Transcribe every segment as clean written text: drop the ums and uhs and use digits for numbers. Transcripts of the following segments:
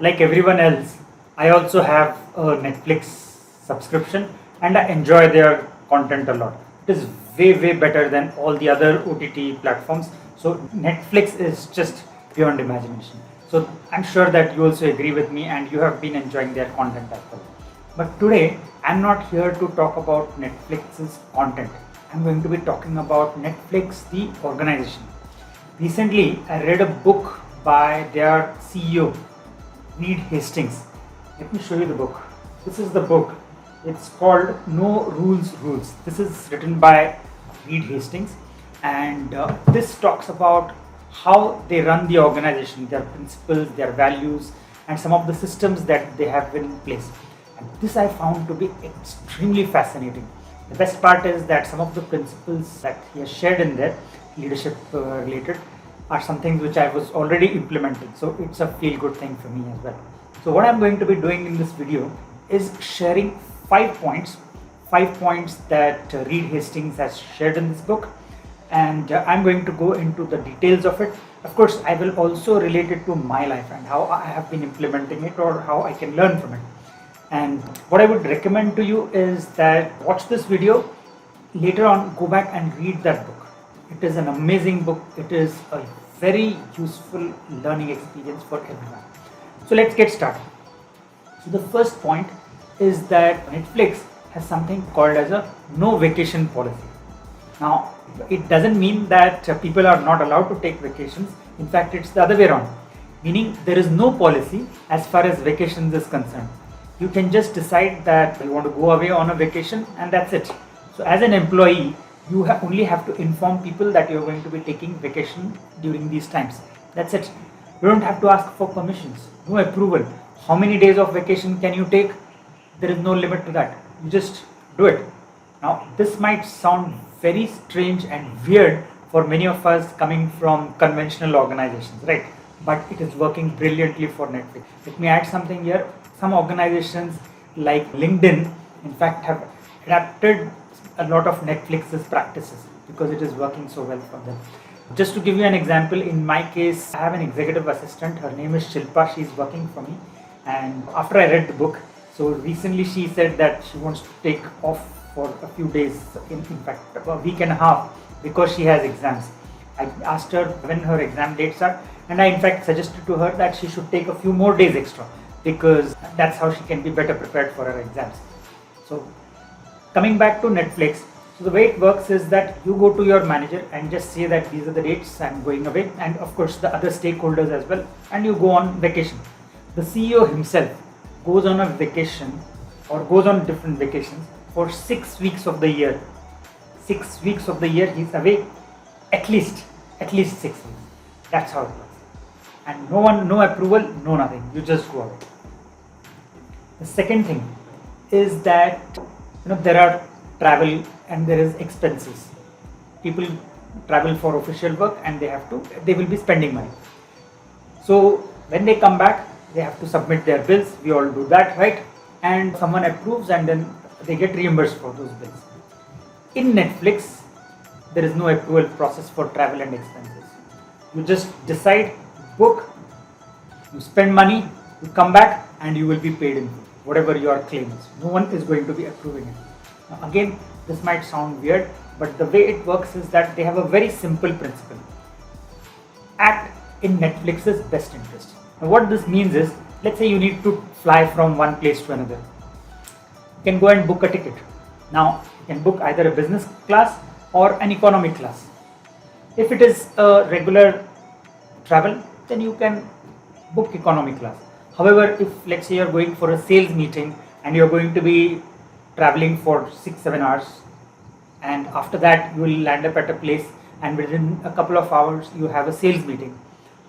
Like everyone else, I also have a Netflix subscription and I enjoy their content a lot. It is way better than all the other OTT platforms. So Netflix is just beyond imagination. So I'm sure that you also agree with me and you have been enjoying their content as well. But today I'm not here to talk about Netflix's content. I'm going to be talking about Netflix, the organization. Recently, I read a book by their CEO, Reed Hastings. Let me show you the book. This is the book. It's called No Rules Rules. This is written by Reed Hastings, and this talks about how they run the organization, their principles, their values, and some of the systems that they have in place. And this I found to be extremely fascinating. The best part is that some of the principles that he has shared in there, leadership related, are something which I was already implementing. So it's a feel good thing for me as well. So what I'm going to be doing in this video is sharing 5 points that Reed Hastings has shared in this book, and I'm going to go into the details of it. Of course, I will also relate it to my life and how I have been implementing it or how I can learn from it. And what I would recommend to you is that watch this video, later on go back and read that book. It is an amazing book. It is a very useful learning experience for everyone. So let's get started. So the first point is that Netflix has something called as a no vacation policy. Now, it doesn't mean that people are not allowed to take vacations. In fact, it's the other way around, meaning there is no policy as far as vacations is concerned. You can just decide that you want to go away on a vacation and that's it. So as an employee, you only have to inform people that you're going to be taking vacation during these times. That's it. You don't have to ask for permissions, no approval. How many days of vacation can you take? There is no limit to that. You just do it. Now, this might sound very strange and weird for many of us coming from conventional organizations, right? But it is working brilliantly for Netflix. Let me add something here. Some organizations like LinkedIn, in fact, have adapted a lot of Netflix's practices because it is working so well for them. Just to give you an example, in my case, I have an executive assistant. Her name is Shilpa. She's working for me. And after I read the book, so recently she said that she wants to take off for a few days, in fact, a week and a half, because she has exams. I asked her when her exam dates are, and I in fact suggested to her that she should take a few more days extra because that's how she can be better prepared for her exams. So coming back to Netflix, so the way it works is that you go to your manager and just say that these are the dates I'm going away, and of course the other stakeholders as well, and you go on vacation. The CEO himself goes on a vacation or goes on different vacations for 6 weeks of the year. 6 weeks of the year he's away, at least 6 weeks. That's how it works. And no approval, no nothing. You just go away. The second thing is that there are travel and there is expenses. People travel for official work and they will be spending money. So when they come back, they have to submit their bills. We all do that, right? And someone approves and then they get reimbursed for those bills. In Netflix, there is no approval process for travel and expenses. You just decide, book, you spend money, you come back and you will be paid in full, whatever your claim is. No one is going to be approving it. Now, again, this might sound weird, but the way it works is that they have a very simple principle. Act in Netflix's best interest. Now, what this means is, let's say you need to fly from one place to another. You can go and book a ticket. Now, you can book either a business class or an economy class. If it is a regular travel, then you can book economy class. However, if let's say you're going for a sales meeting and you're going to be traveling for 6-7 hours, and after that you will land up at a place and within a couple of hours you have a sales meeting,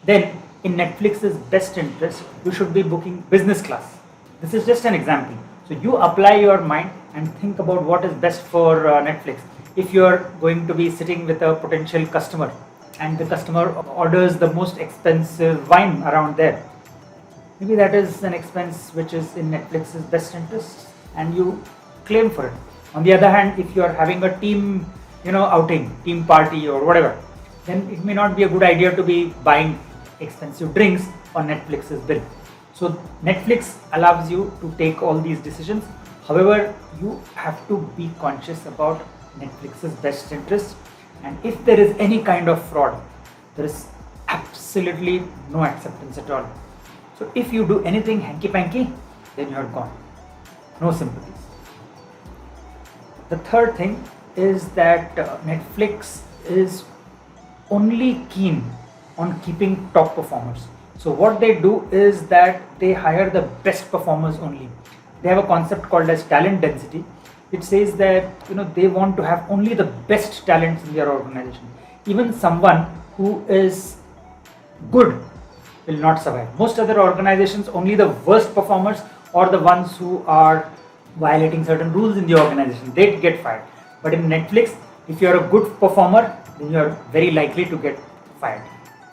then in Netflix's best interest you should be booking business class. This is just an example. So you apply your mind and think about what is best for Netflix. If you are going to be sitting with a potential customer and the customer orders the most expensive wine around there, maybe that is an expense which is in Netflix's best interest and you claim for it. On the other hand, if you are having a team outing, team party or whatever, then it may not be a good idea to be buying expensive drinks on Netflix's bill. So Netflix allows you to take all these decisions. However, you have to be conscious about Netflix's best interest, and if there is any kind of fraud, there is absolutely no acceptance at all. So if you do anything hanky-panky, then you are gone. No sympathies. The third thing is that Netflix is only keen on keeping top performers. So what they do is that they hire the best performers only. They have a concept called as talent density. It says that they want to have only the best talents in their organization. Even someone who is good will not survive. Most other organizations, only the worst performers or the ones who are violating certain rules in the organization, they get fired. But in Netflix, if you are a good performer, then you are very likely to get fired.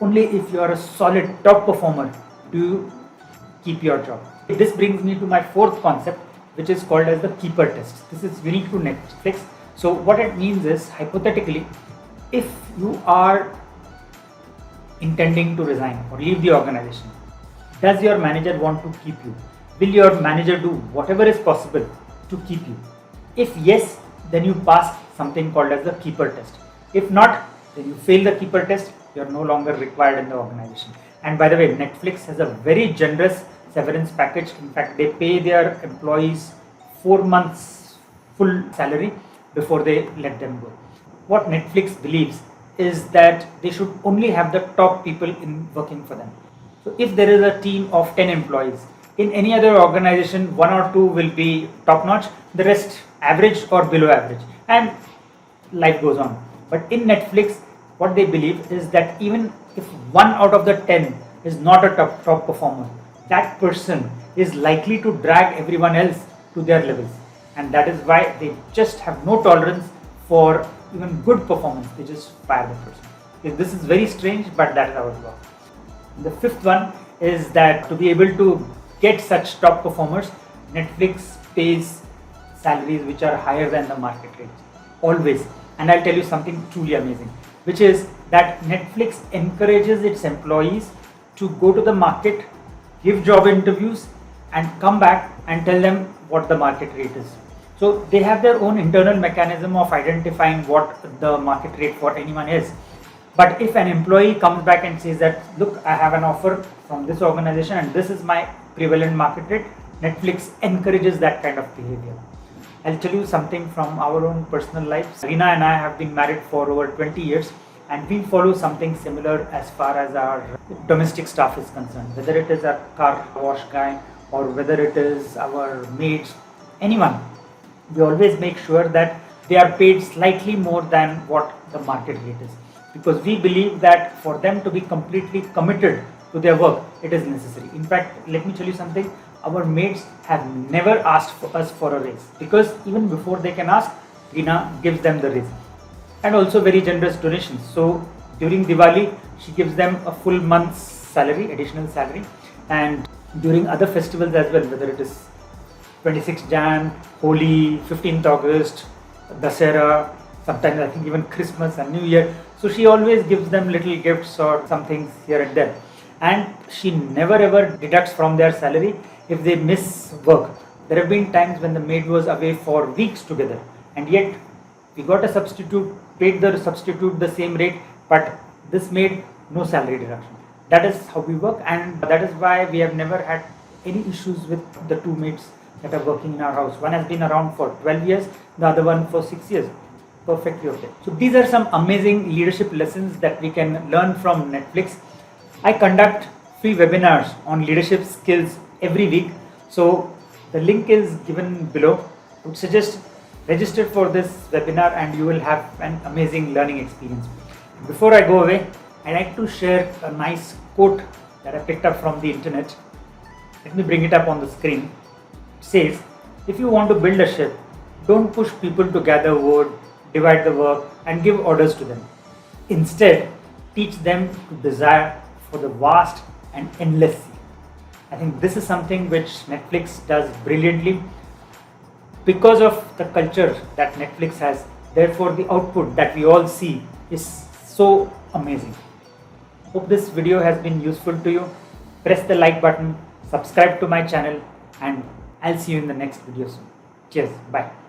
Only if you are a solid top performer do you keep your job. This brings me to my fourth concept, which is called as the keeper test. This is unique to Netflix. So what it means is, hypothetically, if you are intending to resign or leave the organization, does your manager want to keep you? Will your manager do whatever is possible to keep you? If yes, then you pass something called as the keeper test. If not, then you fail the keeper test. You are no longer required in the organization. And by the way, Netflix has a very generous severance package. In fact, they pay their employees 4 months full salary before they let them go. What Netflix believes is that they should only have the top people working for them. So if there is a team of 10 employees, in any other organization, 1 or 2 will be top notch, the rest average or below average, and life goes on. But in Netflix, what they believe is that even if 1 out of the 10 is not a top performer, that person is likely to drag everyone else to their levels. And that is why they just have no tolerance for even good performance. They just fire the person. Okay, this is very strange, but that is how it works. The fifth one is that to be able to get such top performers, Netflix pays salaries which are higher than the market rate. Always. And I'll tell you something truly amazing, which is that Netflix encourages its employees to go to the market, give job interviews, and come back and tell them what the market rate is. So they have their own internal mechanism of identifying what the market rate for anyone is. But if an employee comes back and says that, look, I have an offer from this organization and this is my prevalent market rate, Netflix encourages that kind of behavior. I'll tell you something from our own personal lives. Reena and I have been married for over 20 years, and we follow something similar as far as our domestic staff is concerned. Whether it is a car wash guy or whether it is our maids, anyone, we always make sure that they are paid slightly more than what the market rate is, because we believe that for them to be completely committed to their work, it is necessary. In fact, let me tell you something, our maids have never asked for us for a raise, because even before they can ask, Reena gives them the raise. And also very generous donations. So during Diwali, she gives them a full month's salary, additional salary, and during other festivals as well, whether it is 26th Jan, Holi, 15th August, Dasera, sometimes I think even Christmas and New Year. So she always gives them little gifts or some things here and there. And she never ever deducts from their salary if they miss work. There have been times when the maid was away for weeks together, and yet we got a substitute, paid the substitute the same rate, but this made no salary deduction. That is how we work, and that is why we have never had any issues with the two maids that are working in our house. One has been around for 12 years, the other one for 6 years. Perfectly okay. So these are some amazing leadership lessons that we can learn from Netflix. I conduct free webinars on leadership skills every week. So the link is given below. I would suggest register for this webinar and you will have an amazing learning experience. Before I go away, I like to share a nice quote that I picked up from the internet. Let me bring it up on the screen. It says, if you want to build a ship, don't push people to gather wood, divide the work and give orders to them. Instead, teach them to desire for the vast and endless sea. I think this is something which Netflix does brilliantly. Because of the culture that Netflix has, therefore the output that we all see is so amazing. Hope this video has been useful to you. Press the like button, subscribe to my channel, and I'll see you in the next video soon. Cheers. Bye.